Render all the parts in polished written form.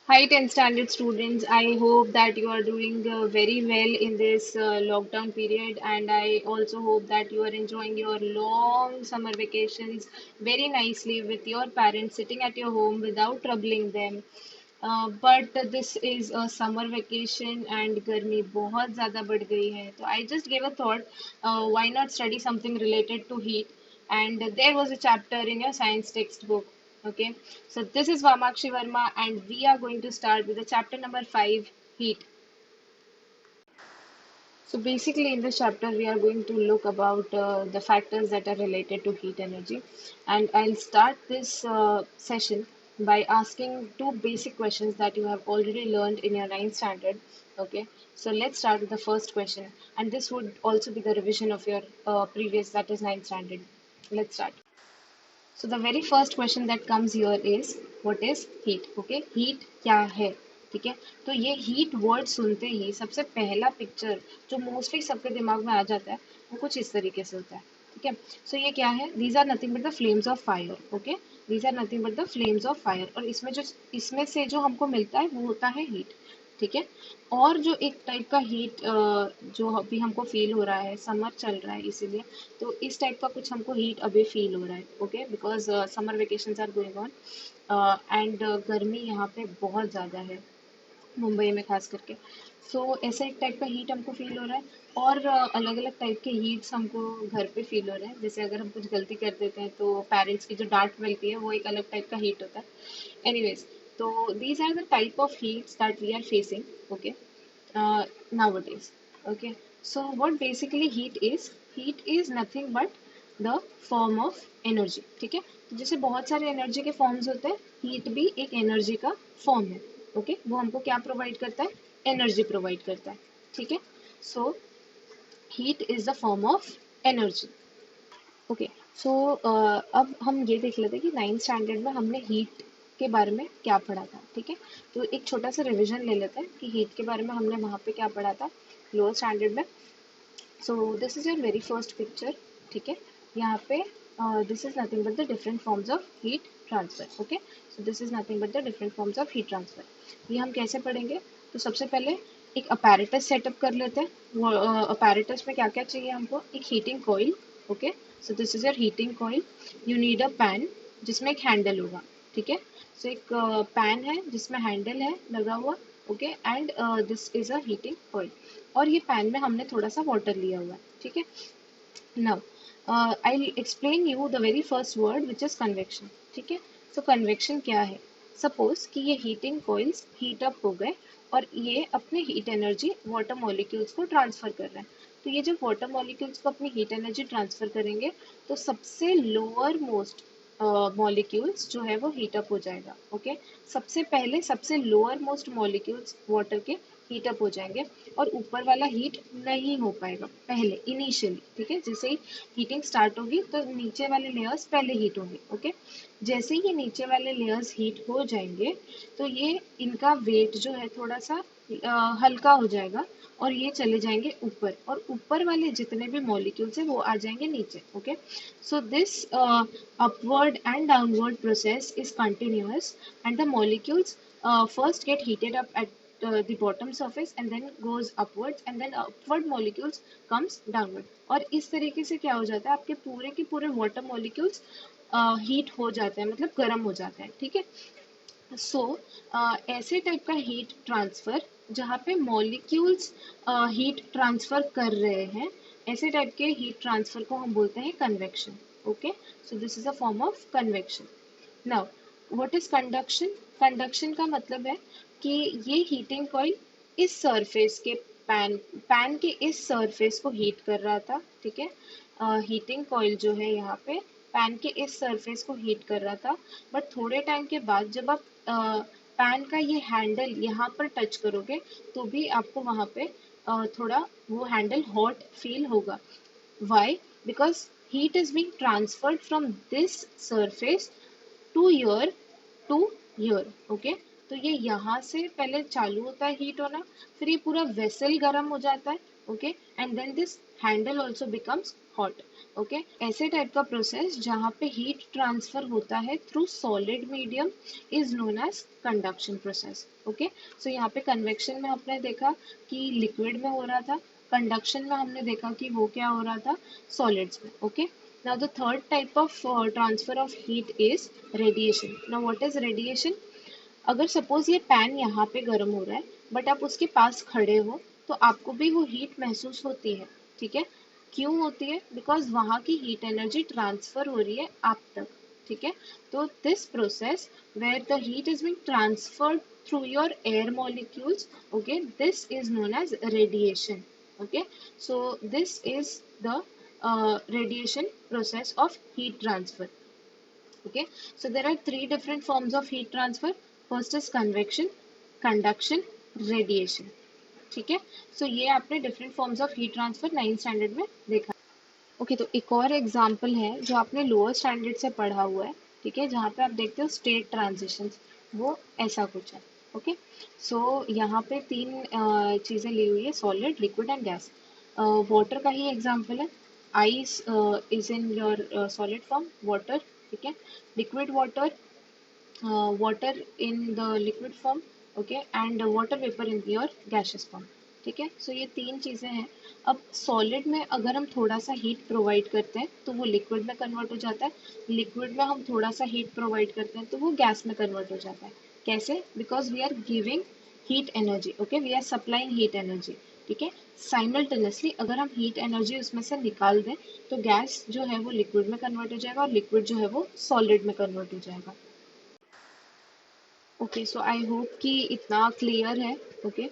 Hi, 10th standard students. I hope that you are doing very well in this lockdown period, and I also hope that you are enjoying your long summer vacations very nicely with your parents sitting at your home without troubling them. But this is a summer vacation and गर्मी बहुत ज़्यादा बढ़ गई है तो I just gave a thought, why not study something related to heat, and there was a chapter in your science textbook. Okay, so this is Vamakshi Verma, and we are going to start with the chapter number 5, heat. So basically, in this chapter, we are going to look about the factors that are related to heat energy, and I'll start this session by asking two basic questions that you have already learned in your ninth standard. Okay, so let's start with the first question, and this would also be the revision of your previous, that is ninth standard. Let's start. So the very first question that comes here is what is heat? Okay, heat क्या है? ठीक है, तो ये heat word सुनते ही सबसे पहला picture जो मोस्टली सबके दिमाग में आ जाता है वो कुछ इस तरीके से होता है. ठीक है, सो ये क्या है? These are nothing but the flames of fire. Okay, these are nothing but the flames of fire, और इसमें से जो हमको मिलता है वो होता है हीट. ठीक है, और जो एक टाइप का हीट जो अभी हमको फील हो रहा है, समर चल रहा है इसीलिए, तो इस टाइप का कुछ हमको हीट अभी फील हो रहा है. Okay, because summer vacations are going on, and गर्मी यहाँ पे बहुत ज़्यादा है, मुंबई में खास करके. सो ऐसा एक टाइप का हीट हमको फील हो रहा है, और अलग अलग टाइप के हीट्स हमको घर पे फील हो रहे हैं. जैसे अगर हम कुछ गलती कर देते हैं तो पेरेंट्स की जो डांट मिलती है वो एक अलग टाइप का हीट होता है. Anyways, so these are the type of heats that we are facing, okay, nowadays. Okay, so what basically heat is? Heat is nothing but the form of energy. ठीक है, तो जैसे बहुत सारे एनर्जी के फॉर्म्स होते हैं, हीट भी एक एनर्जी का फॉर्म है. ओके, वो हमको क्या प्रोवाइड करता है? एनर्जी प्रोवाइड करता है. ठीक है, so heat is the form of energy. Okay, so अब हम ये देख लेते हैं कि नाइन्थ स्टैंडर्ड में हमने हीट के बारे में क्या पढ़ा था. ठीक है, तो एक छोटा सा रिवीजन ले लेते हैं कि हीट के बारे में हमने वहाँ पे क्या पढ़ा था लोअर स्टैंडर्ड में. So this is your very first picture. ठीक है, यहाँ पे this is nothing but the different forms of heat transfer. Okay, so this is nothing but the different forms of heat transfer. ये हम कैसे पढ़ेंगे? तो सबसे पहले एक अपैरेटस सेटअप कर लेते हैं. वो अपैरेटस में क्या क्या चाहिए हमको? एक heating coil. Okay, so this is your heating coil. You need a pan जिसमें एक हैंडल होगा. ठीक है, सो एक पैन है जिसमें हैंडल है लगा हुआ. Okay, and this is a heating coil, और ये पैन में हमने थोड़ा सा वाटर लिया हुआ है. ठीक है, now I explain you the very first word which is convection. ठीक है, सो कन्वेक्शन क्या है? सपोज कि ये हीटिंग कॉइल्स हीट अप हो गए और ये अपने हीट एनर्जी वाटर मॉलिक्यूल्स को ट्रांसफर कर रहे हैं. तो ये जब वाटर मॉलिक्यूल्स को अपनी हीट एनर्जी ट्रांसफर करेंगे तो सबसे लोअर मोस्ट मॉलिक्यूल्स जो है वो हीट अप हो जाएगा. ओके, सबसे पहले सबसे लोअर मोस्ट मॉलिक्यूल्स वाटर के हीट अप हो जाएंगे, और ऊपर वाला हीट नहीं हो पाएगा पहले इनिशियली. ठीक है, जैसे ही हीटिंग स्टार्ट होगी तो नीचे वाले लेयर्स पहले हीट होंगे. ओके, जैसे ही ये नीचे वाले लेयर्स हीट हो जाएंगे तो ये इनका वेट जो है थोड़ा सा हल्का हो जाएगा, और ये चले जाएंगे ऊपर, और ऊपर वाले जितने भी मॉलिक्यूल्स हैं वो आ जाएंगे नीचे. Okay, so this upward and downward process is continuous, and the molecules first get heated up at the bottom surface and then goes upwards, and then upward molecules comes downward. और इस तरीके से क्या हो जाता है, आपके पूरे के पूरे वाटर मॉलिक्यूल्स हीट हो जाते हैं, मतलब गर्म हो जाते हैं. ठीक है, सो ऐसे टाइप का हीट ट्रांसफर जहाँ पे मॉलिक्यूल्स हीट ट्रांसफर कर रहे हैं, ऐसे टाइप के हीट ट्रांसफर को हम बोलते हैं convection. Okay, so this is a form of convection. Now what is conduction? Conduction का मतलब है कि ये हीटिंग कॉइल इस सरफेस के पैन के इस सरफेस को हीट कर रहा था. ठीक है, हीटिंग कॉइल जो है यहाँ पे पैन के इस सरफेस को हीट कर रहा था, बट थोड़े टाइम के बाद जब आप पैन का ये हैंडल यहाँ पर टच करोगे तो भी आपको वहाँ पे थोड़ा वो हैंडल हॉट फील होगा. Why? Because heat is being transferred from this surface to here to here. Okay, तो ये यहाँ से पहले चालू होता है हीट होना, फिर ये पूरा वेसल गर्म हो जाता है. Okay, and then this handle also becomes hot. Okay, ऐसे टाइप का प्रोसेस जहाँ पे हीट ट्रांसफर होता है through solid medium is known as conduction process. Okay, so यहाँ पे कन्वेक्शन में आपने देखा कि लिक्विड में हो रहा था, कंडक्शन में हमने देखा कि वो क्या हो रहा था, सॉलिड्स में। Okay, now the third type of transfer of heat is radiation. Now what is radiation? अगर सपोज ये पैन यहाँ पे गर्म हो रहा है बट आप उसके पास खड़े हो तो आपको भी वो हीट महसूस होती है। ठीक है, क्यों होती है? बिकॉज वहाँ की हीट एनर्जी ट्रांसफर हो रही है आप तक। ठीक है, तो this process where the heat is being transferred through your air molecules, okay, this is known as radiation. Okay, so this is the radiation process of heat transfer. Okay, so there are three different forms of heat transfer. First is convection, conduction, radiation. ठीक है, सो ये आपने different forms of heat transfer 9th standard में देखा। Okay, तो एक और example है जो आपने लोअर स्टैंडर्ड से पढ़ा हुआ है। ठीक है, जहाँ पे आप देखते हो स्टेट ट्रांजिशंस, वो ऐसा कुछ है। ओके, सो यहाँ पे तीन चीज़ें ली हुई है, solid, liquid and gas. Water का ही एग्जांपल है, ice is in your solid form, water. ठीक है, liquid water, water in the liquid form, okay, and water vapor in your gaseous form। ठीक है, सो ये तीन चीजें हैं। अब सॉलिड में अगर हम थोड़ा सा हीट प्रोवाइड करते हैं तो वो लिक्विड में कन्वर्ट हो जाता है, लिक्विड में हम थोड़ा सा हीट प्रोवाइड करते हैं तो वो गैस में कन्वर्ट हो जाता है। कैसे? Because we are giving heat energy, okay, we are supplying heat energy. ठीक है, साइमल्टेनियसली अगर हम हीट एनर्जी उसमें से निकाल दें तो गैस जो है वो लिक्विड में कन्वर्ट हो जाएगा और लिक्विड जो है वो सॉलिड में कन्वर्ट हो जाएगा। Okay, so I hope कि इतना क्लियर है। Okay,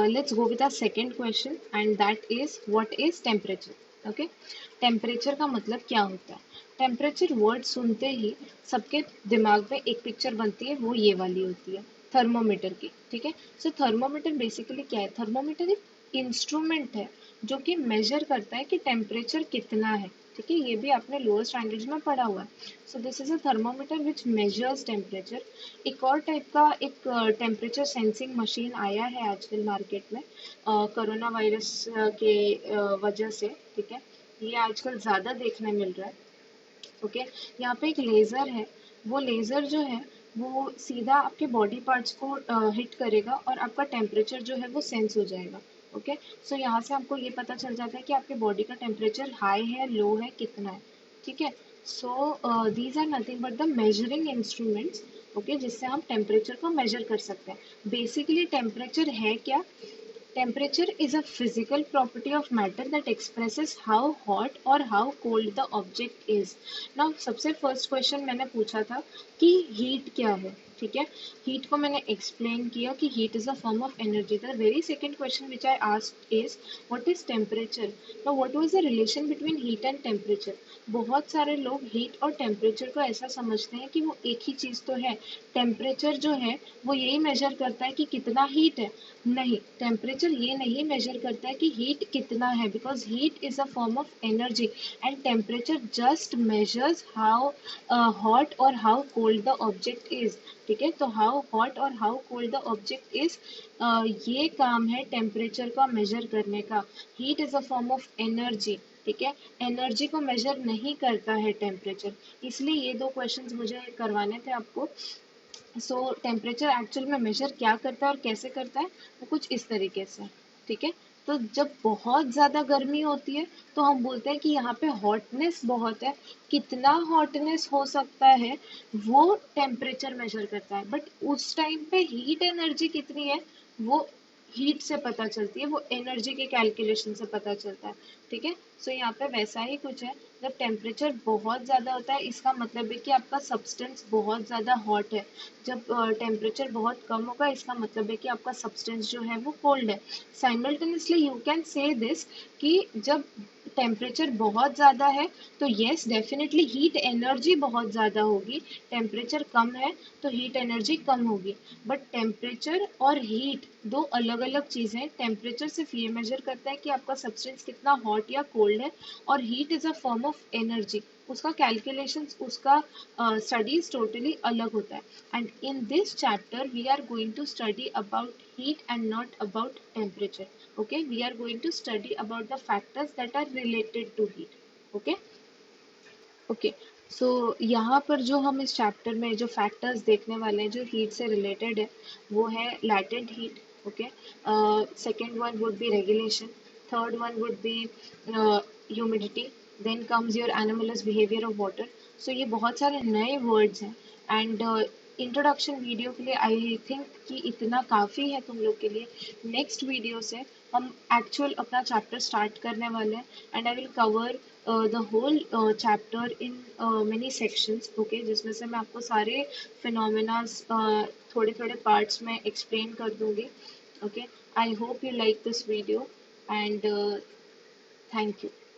let's go with our second question and that is what is temperature? Okay, temperature का मतलब क्या होता है? टेम्परेचर वर्ड सुनते ही सबके दिमाग में एक पिक्चर बनती है, वो ये वाली होती है, थर्मोमीटर की। ठीक है, सो थर्मोमीटर बेसिकली क्या है? थर्मोमीटर एक इंस्ट्रूमेंट है जो कि मेजर करता है कि टेम्परेचर कितना है। ठीक है, ये भी आपने लोअर स्टैंडर्ड्स में पढ़ा हुआ है। So this is a thermometer which measures temperature. एक और टाइप का एक टेम्परेचर सेंसिंग मशीन आया है आजकल मार्केट में, कोरोना वायरस के वजह से। ठीक है, ये आजकल ज़्यादा देखने मिल रहा है। ओके, यहाँ पे एक लेज़र है, वो लेज़र जो है वो सीधा आपके बॉडी पार्ट्स को हिट करेगा और आपका टेम्परेचर जो है वो सेंस हो जाएगा। ओके, सो यहाँ से आपको ये पता चल जाता है कि आपके बॉडी का टेम्परेचर हाई है, लो है, कितना है। ठीक है, so these are nothing but the measuring instruments, okay, जिससे हम टेम्परेचर को मेजर कर सकते हैं। बेसिकली टेम्परेचर है क्या? Temperature is a physical property of matter that expresses how hot or how cold the object is. Now सबसे first question मैंने पूछा था कि heat क्या है। ठीक है, heat को मैंने explain किया कि heat is a form of energy. The very second question which I asked is what is temperature? Now what was the relation between heat and temperature? बहुत सारे लोग heat और temperature को ऐसा समझते हैं कि वो एक ही चीज़ तो है। टेम्परेचर जो है वो यही मेजर करता है कि कितना हीट है। नहीं, टेम्परेचर ये नहीं मेजर करता है कि हीट कितना है, because heat is a form of energy and temperature just measures how hot or how cold the object is. ठीक है, तो how hot or how cold the object is, ये काम है टेम्परेचर का मेजर करने का। Heat is a form of energy. ठीक है, एनर्जी को मेजर नहीं करता है टेम्परेचर, इसलिए ये दो क्वेश्चंस मुझे करवाने थे आपको। सो टेम्परेचर एक्चुअल में मेजर क्या करता है और कैसे करता है, वो कुछ इस तरीके से। ठीक है, तो जब बहुत ज़्यादा गर्मी होती है तो हम बोलते हैं कि यहाँ पे हॉटनेस बहुत है। कितना हॉटनेस हो सकता है वो टेम्परेचर मेजर करता है, बट उस टाइम पे हीट एनर्जी कितनी है वो हीट से पता चलती है, वो एनर्जी के कैलकुलेशन से पता चलता है। ठीक है, सो यहाँ पे वैसा ही कुछ है। जब टेम्परेचर बहुत ज़्यादा होता है इसका मतलब है कि आपका सब्सटेंस बहुत ज़्यादा हॉट है। जब टेम्परेचर बहुत कम होगा इसका मतलब है कि आपका सब्सटेंस जो है वो कोल्ड है। Simultaneously you can say this कि जब टेम्परेचर बहुत ज़्यादा है तो येस डेफिनेटली हीट एनर्जी बहुत ज़्यादा होगी, टेम्परेचर कम है तो हीट एनर्जी कम होगी। बट टेम्परेचर और हीट दो अलग अलग चीज़ें हैं। टेम्परेचर सिर्फ ये मेजर करता है कि आपका सब्सटेंस कितना हॉट या कोल्ड है, और heat is a form of energy, उसका कैलकुलेशंस, उसका स्टडीज टोटली अलग होता है। And in this chapter we are going to study about heat and not about temperature. Okay, we are going to study about the factors that are related to heat. Okay. Okay, so यहाँ पर जो हम इस chapter में जो factors देखने वाले हैं जो हीट से रिलेटेड है, वो है latent heat. Okay, second one would be regulation, third one would be humidity, then comes your anomalous behaviour of water. So ये बहुत सारे नए वर्ड्स हैं, एंड इंट्रोडक्शन वीडियो के लिए आई थिंक कि इतना काफ़ी है तुम लोग के लिए। नेक्स्ट वीडियो से हम एक्चुअल अपना चैप्टर स्टार्ट करने वाले हैं, and I will cover the whole chapter in many sections. Okay, जिसमें से मैं आपको सारे फिनोमेनास थोड़े थोड़े पार्ट्स में एक्सप्लेन कर दूंगी। Okay, I hope you like this video, and thank you.